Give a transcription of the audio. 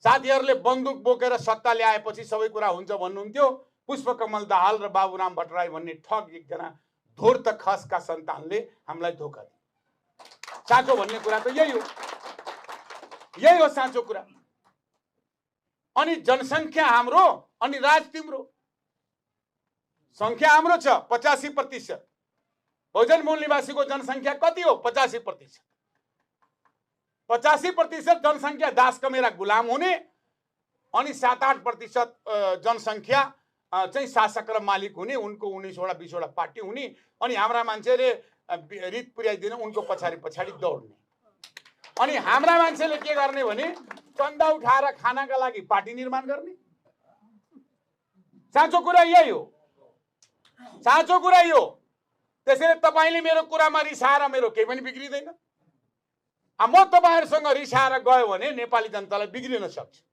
साथीहरूले बन्दुक बोकेर सत्ता ल्याएपछि सबै कुरा हुन्छ भन्नुहुन्थ्यो। पुष्पकमल दाहाल र बाबुराम भट्टराई भन्ने ठग एकजना धूर्त खसका सन्तानले हामीलाई धोका दिए। साँचो भन्ने कुरा त यही हो साँचो कुरा। अनि जनसङ्ख्या हाम्रो अनि राज तिम्रो। संख्या हाम्रो छ 85%। बहुजन मूल निवासीको जनसङ्ख्या कति हो? 85%। 85% जनसङ्ख्या दास कमेरा गुलाम हुने अनि 7-8% जनसङ्ख्या चाहिँ शासक र मालिक हुने, उनको 19वटा 20वटा पार्टी हुने, अनि हाम्रा मान्छेले रित पुर्याइदिन उनको पछाडि दौड्ने। अनि हाम्रा मान्छेले के गर्ने भने चन्दा उठाएर खानाका लागि पार्टी निर्माण गर्ने। साँचो कुरा यही हो, साँचो कुरा यो। त्यसैले तपाईले मेरो कुरामा रिसाएर मेरो केही पनि बिग्रिदैन। म तपाईहरुसँग रिसाएर गयो भने नेपाली जनतालाई बिग्रिन सक्छ।